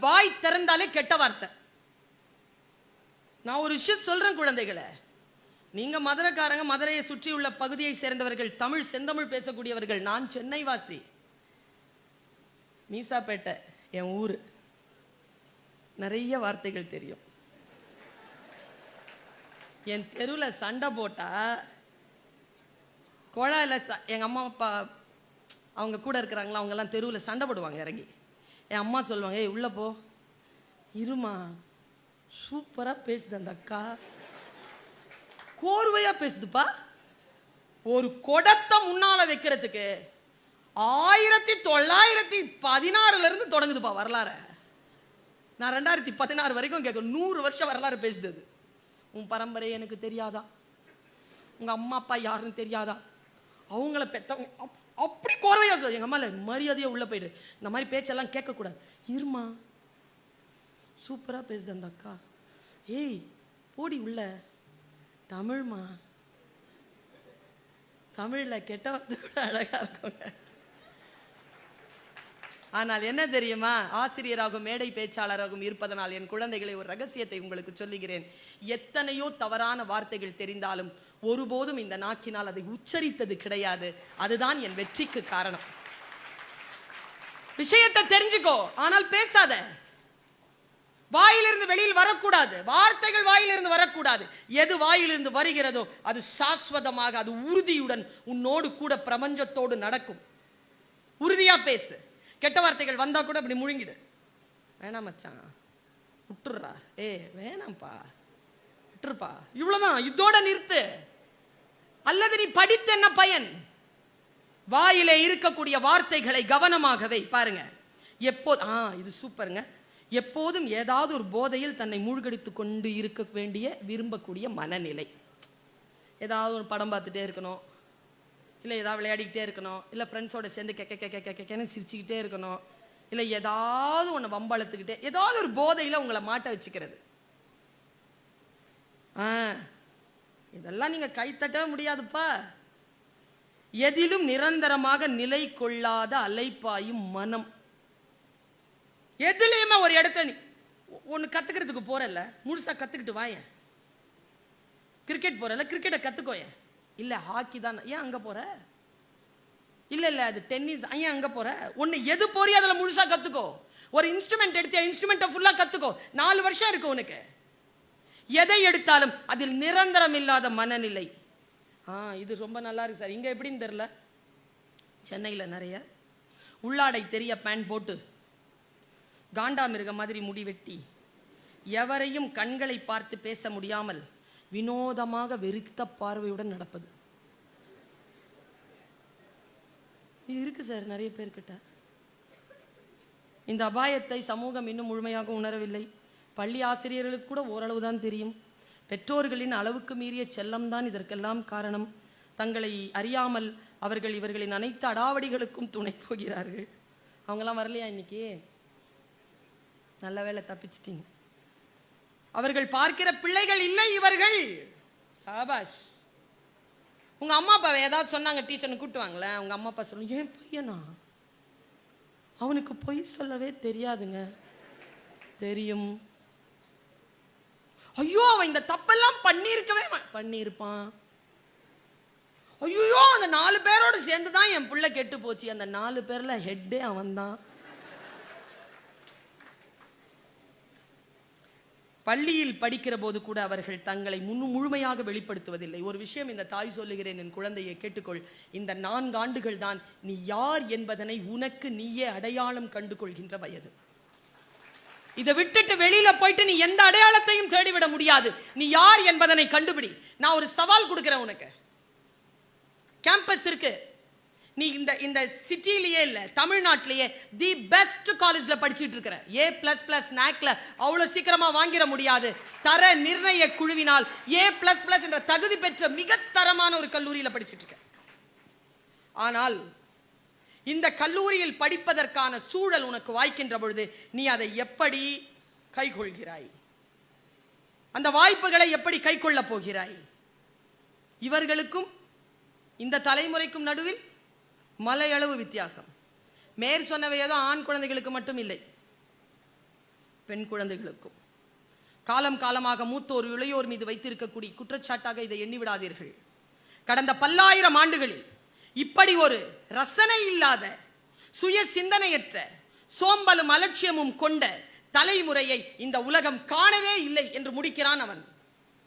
வாய் திறந்தாலே கெட்ட வார்த்தை. நான் ஒரு விஷயம் சொல்றேன் குழந்தைகளை, நீங்க மதுரைக்காரங்க, மதுரையை சுற்றியுள்ள பகுதியை சேர்ந்தவர்கள், தமிழ் செந்தமிழ் பேசக்கூடியவர்கள். நான் சென்னை வாசி, மீசாப்பேட்டை என் ஊரு, நிறைய வார்த்தைகள் தெரியும். என் தெருவில் சண்டை போட்டா குழாயில் எங்க அம்மா அப்பா அவங்க கூட இருக்கிறாங்களா, அவங்க எல்லாம் தெருவில் சண்டை போடுவாங்க இறங்கி. என் அம்மா சொல்லுவாங்க, ஏய் உள்ள போ, இருமா, சூப்பரா பேசுது அந்த அக்கா, கோர்வையா பேசுதுப்பா. ஒரு கொடத்தை முன்னால வைக்கிறதுக்கு 1916 இருந்து தொடங்குதுப்பா வரலாறு. நான் 2016 வரைக்கும் கேட்க 100 வருஷம் வரலாறு பேசுது. உன் பரம்பரை எனக்கு தெரியாதா, உங்க அம்மா அப்பா யாருன்னு தெரியாதா, அவங்கள பெத்தவங்க அப்படி கோர்வையா சொல்ல. எங்க அம்மா மரியாதையா உள்ள போயிடு, இந்த மாதிரி பேச்செல்லாம் கேட்கக்கூடாது, இருமா, சூப்பரா பேசுது அந்த அக்கா, ஏய் போடி உள்ள, தமிழ்மா, தமிழ்ல கெட்ட வார்த்தை கூட அழகா இருக்குங்க. ஆனால் என்ன தெரியுமா, ஆசிரியராகவும் மேடை பேச்சாளராகவும் இருப்பதனால் என் குழந்தைகளை ஒரு ரகசியத்தை உங்களுக்கு சொல்லுகிறேன். எத்தனையோ தவறான வார்த்தைகள் தெரிந்தாலும் ஒருபோதும் இந்த நாக்கினால் அதை உச்சரித்தது கிடையாது. அதுதான் என் வெற்றிக்கு காரணம். விஷயத்தை தெரிஞ்சுக்கோ, ஆனால் பேசாத. வாயிலிருந்து வெளியில் வரக்கூடாது, வார்த்தைகள் வாயிலிருந்து வரக்கூடாது. எது வாயிலிருந்து வருகிறதோ அது சாஸ்வதமாக, அது உறுதியுடன் உன்னோடு கூட பிரபஞ்சத்தோடு நடக்கும். உறுதியா பேசு. கெட்ட வார்த்தைகள் வந்தா கூட அப்படி முழுங்கிடு. வேணாம் மச்சான், விட்டுறா, ஏ வேணாம்ப்பா, விட்டுருப்பா, இவ்வளவுதான், இதோட நிறுத்து. அல்லது நீ படித்து என்ன பயன்? வாயிலே இருக்கக்கூடிய வார்த்தைகளை கவனமாகவே பாருங்க. இது சூப்பருங்க. எப்போதும் ஏதாவது ஒரு போதையில் தன்னை மூழ்கடித்து கொண்டு இருக்க வேண்டிய விரும்பக்கூடிய மனநிலை. ஏதாவது ஒரு படம் பார்த்துட்டே இருக்கணும், இல்லை ஏதாவது விளையாடிக்கிட்டே இருக்கணும், இல்லை ஃப்ரெண்ட்ஸோட சேர்ந்து கேன்னு சிரிச்சுக்கிட்டே இருக்கணும், இல்லை ஏதாவது ஒன்று வம்பளத்துக்கிட்டே ஏதாவது ஒரு போதையில் உங்களை மாட்ட வச்சுக்கிறது. இதெல்லாம் நீங்க கைத்தட்டவே முடியாதுப்பா. எதிலும் நிரந்தரமாக நிலை கொள்ளாத அலைப்பாயும் மனம். எதுலையுமே ஒரு இடத்த நீ ஒன்று கத்துக்கிறதுக்கு போறல, முழுசா கத்துக்கிட்டு வாயேன். கிரிக்கெட் போறல, கிரிக்கெட்டை கத்துக்கோய. இல்ல ஹாக்கி தான், ஏன் அங்க போற? இல்ல இல்ல அது டென்னிஸ், ஏன் அங்க போற? ஒன்னு எது போறியோ அதுல முழுசா கத்துக்கோ. ஒரு இன்ஸ்ட்ருமெண்ட் எடுத்தியா, இன்ஸ்ட்ருமெண்ட்டை ஃபுல்லா கத்துக்கோ. 4 வருஷம் இருக்கு உனக்கு. எதை எடுத்தாலும் அதில் நிரந்தரம் இல்லாத மனநிலை. இது ரொம்ப நல்லா இருக்கு சார். இங்க எப்படின்னு தெரியல, சென்னையில நிறைய உள்ளாடை தெரிய பேண்ட் போட்டு காண்டாமிருக மாதிரி முடி வெட்டி எவரையும் கண்களை பார்த்து பேச முடியாமல் வினோதமாக வெறுத்த பார்வையுடன் நடப்பது. இது இருக்கு சார் நிறைய பேர்கிட்ட. இந்த அபாயத்தை சமூகம் இன்னும் முழுமையாக உணரவில்லை. பள்ளி ஆசிரியர்களுக்கு கூட ஓரளவு தான் தெரியும். பெற்றோர்களின் அளவுக்கு மீறிய செல்லம் தான் இதற்கெல்லாம் காரணம். தங்களை அறியாமல் அவர்கள் இவர்களின் அனைத்து அடாவடிகளுக்கும் துணை போகிறார்கள். அவங்கெல்லாம் வரலையா இன்னைக்கு? நல்ல வேளை தப்பிச்சிட்டீங்க. அவர்கள் பார்க்கிற பிள்ளைகள் இல்லை இவர்கள். சாபாஷ். உங்க அம்மா அப்பா ஏதாவது சொன்னாங்க, டீச்சர்னு கூட்டுவாங்களே, உங்க அம்மா அப்பா சொல்லுங்க, ஏன் பையனா, அவனுக்கு பொய் சொல்லவே தெரியாதுங்க. தெரியும். ஐயோ அவன் இந்த தப்பெல்லாம் பண்ணியிருப்பான். ஐயோ அந்த 4 பேரோடு சேர்ந்துதான் என் பிள்ளை கெட்டு போச்சு. அந்த 4 பேர்ல ஹெட்டே அவன் தான். பள்ளியில் படிக்கிற போது கூட அவர்கள் தங்களை முழுமையாக வெளிப்படுத்துவதில்லை. ஒரு விஷயம் இந்த தாய் சொல்லுகிறேன், என் குழந்தையை கேட்டுக்கொள். இந்த 4 ஆண்டுகள் தான் நீ யார் என்பதனை உனக்கு நீயே அடையாளம் கண்டு கொள்கின்ற வயது. இதை விட்டுட்டு வெளியில போயிட்டு நீ எந்த அடையாளத்தையும் தேடிவிட முடியாது. நீ யார் என்பதனை கண்டுபிடி. நான் ஒரு சவால் கொடுக்கிறேன் உனக்கு. கேம்பஸ் இருக்கு, நீ இந்த சிட்டிலேயே இல்ல தமிழ்நாட்டிலேயே தி பெஸ்ட் காலேஜ்ல படிச்சுட்டு இருக்கிற, A++ நாக்ல அவ்வளவு சீக்கிரமா வாங்கிட முடியாது. தர நிர்ணய குழுவினால் A++ என்ற தகுதி பெற்ற மிக தரமான ஒரு கல்லூரியில படிச்சுட்டு இருக்க. ஆனால் இந்த கல்லூரியில் படிப்பதற்கான சூழல் உனக்கு வாய்க்கின்ற பொழுது நீ அதை எப்படி கைக்கொள்கிறாய்? அந்த வாய்ப்புகளை எப்படி கைக்கொள்ள போகிறாய்? இவர்களுக்கும் இந்த தலைமுறைக்கும் நடுவில் மலையளவு வித்தியாசம். மேற் சொன்னவை ஏதோ ஆண் குழந்தைகளுக்கு மட்டும் இல்லை. பெண் குழந்தைகளுக்கும். காலம் காலமாக மூத்தோர் இளையோர் மீது வைத்திருக்கக்கூடிய குற்றச்சாட்டாக இதை எண்ணிவிடாதீர்கள். கடந்த பல்லாயிரம் ஆண்டுகளில் இப்படி ஒரு ரசனை இல்லாத, சுய சிந்தனையற்ற, சோம்பலும் அலட்சியமும் கொண்ட தலைமுறையை இந்த உலகம் காணவே இல்லை என்று முடிக்கிறான் அவன்.